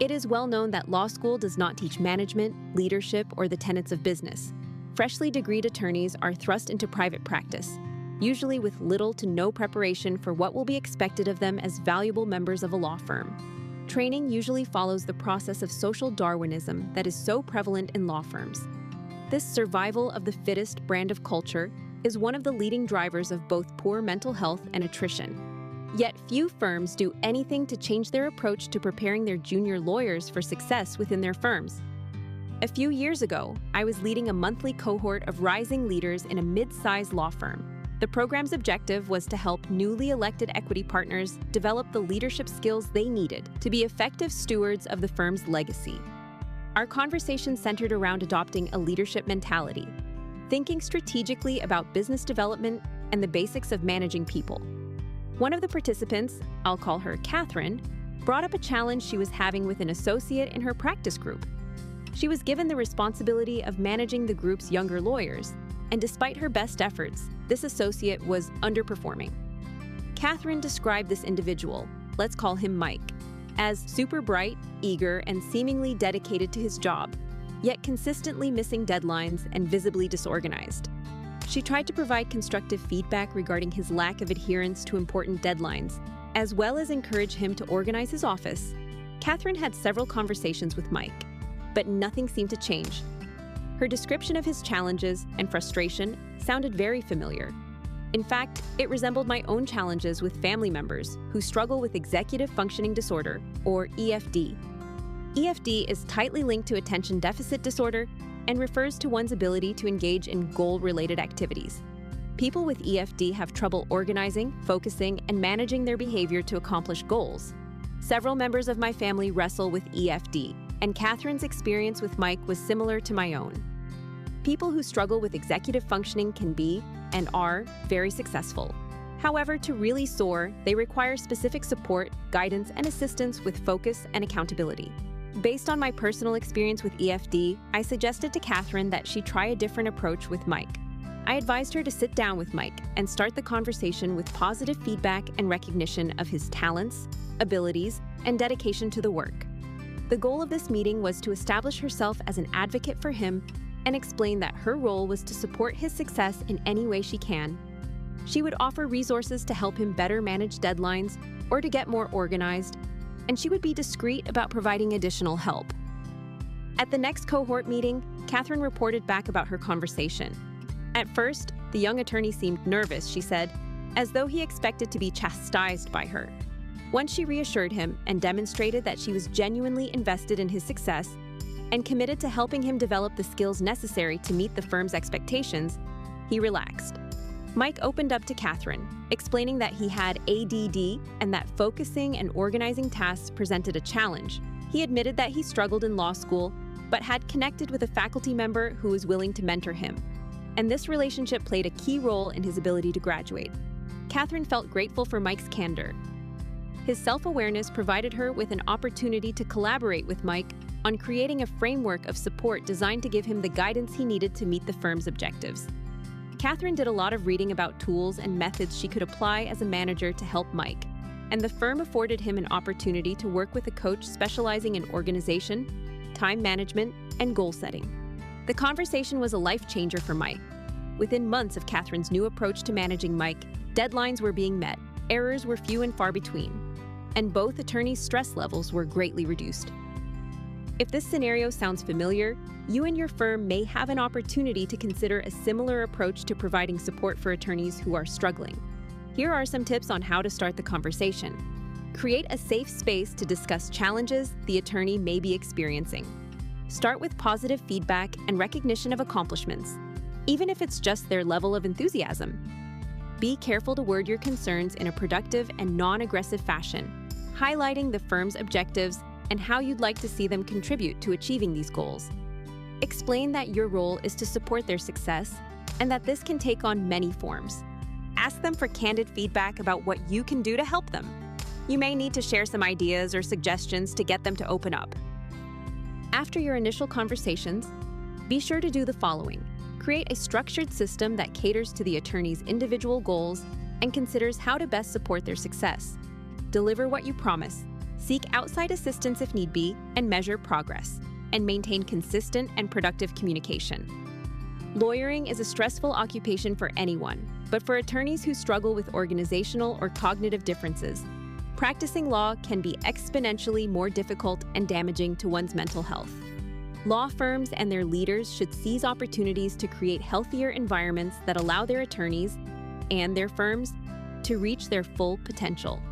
It is well known that law school does not teach management, leadership, or the tenets of business. Freshly degreed attorneys are thrust into private practice, usually with little to no preparation for what will be expected of them as valuable members of a law firm. Training usually follows the process of social Darwinism that is so prevalent in law firms. This survival of the fittest brand of culture is one of the leading drivers of both poor mental health and attrition. Yet few firms do anything to change their approach to preparing their junior lawyers for success within their firms. A few years ago, I was leading a monthly cohort of rising leaders in a mid-sized law firm. The program's objective was to help newly elected equity partners develop the leadership skills they needed to be effective stewards of the firm's legacy. Our conversation centered around adopting a leadership mentality, thinking strategically about business development and the basics of managing people. One of the participants, I'll call her Catherine, brought up a challenge she was having with an associate in her practice group. She was given the responsibility of managing the group's younger lawyers, and despite her best efforts, this associate was underperforming. Catherine described this individual, let's call him Mike, as super bright, eager, and seemingly dedicated to his job, yet consistently missing deadlines and visibly disorganized. She tried to provide constructive feedback regarding his lack of adherence to important deadlines, as well as encourage him to organize his office. Catherine had several conversations with Mike, but nothing seemed to change. Her description of his challenges and frustration sounded very familiar. In fact, it resembled my own challenges with family members who struggle with executive functioning disorder, or EFD. EFD is tightly linked to attention deficit disorder and refers to one's ability to engage in goal-related activities. People with EFD have trouble organizing, focusing, and managing their behavior to accomplish goals. Several members of my family wrestle with EFD, and Catherine's experience with Mike was similar to my own. People who struggle with executive functioning can be, and are, very successful. However, to really soar, they require specific support, guidance, and assistance with focus and accountability. Based on my personal experience with EFD, I suggested to Catherine that she try a different approach with Mike. I advised her to sit down with Mike and start the conversation with positive feedback and recognition of his talents, abilities, and dedication to the work. The goal of this meeting was to establish herself as an advocate for him and explain that her role was to support his success in any way she can. She would offer resources to help him better manage deadlines or to get more organized, and she would be discreet about providing additional help. At the next cohort meeting, Catherine reported back about her conversation. At first, the young attorney seemed nervous, she said, as though he expected to be chastised by her. Once she reassured him and demonstrated that she was genuinely invested in his success and committed to helping him develop the skills necessary to meet the firm's expectations, he relaxed. Mike opened up to Catherine, explaining that he had ADD and that focusing and organizing tasks presented a challenge. He admitted that he struggled in law school, but had connected with a faculty member who was willing to mentor him, and this relationship played a key role in his ability to graduate. Catherine felt grateful for Mike's candor. His self-awareness provided her with an opportunity to collaborate with Mike on creating a framework of support designed to give him the guidance he needed to meet the firm's objectives. Catherine did a lot of reading about tools and methods she could apply as a manager to help Mike, and the firm afforded him an opportunity to work with a coach specializing in organization, time management, and goal setting. The conversation was a life changer for Mike. Within months of Catherine's new approach to managing Mike, deadlines were being met, errors were few and far between, and both attorneys' stress levels were greatly reduced. If this scenario sounds familiar, you and your firm may have an opportunity to consider a similar approach to providing support for attorneys who are struggling. Here are some tips on how to start the conversation. Create a safe space to discuss challenges the attorney may be experiencing. Start with positive feedback and recognition of accomplishments, even if it's just their level of enthusiasm. Be careful to word your concerns in a productive and non-aggressive fashion, highlighting the firm's objectives and how you'd like to see them contribute to achieving these goals. Explain that your role is to support their success and that this can take on many forms. Ask them for candid feedback about what you can do to help them. You may need to share some ideas or suggestions to get them to open up. After your initial conversations, be sure to do the following. Create a structured system that caters to the attorney's individual goals and considers how to best support their success. Deliver what you promise. seek outside assistance if need be, and measure progress, and maintain consistent and productive communication. Lawyering is a stressful occupation for anyone, but for attorneys who struggle with organizational or cognitive differences, practicing law can be exponentially more difficult and damaging to one's mental health. Law firms and their leaders should seize opportunities to create healthier environments that allow their attorneys and their firms to reach their full potential.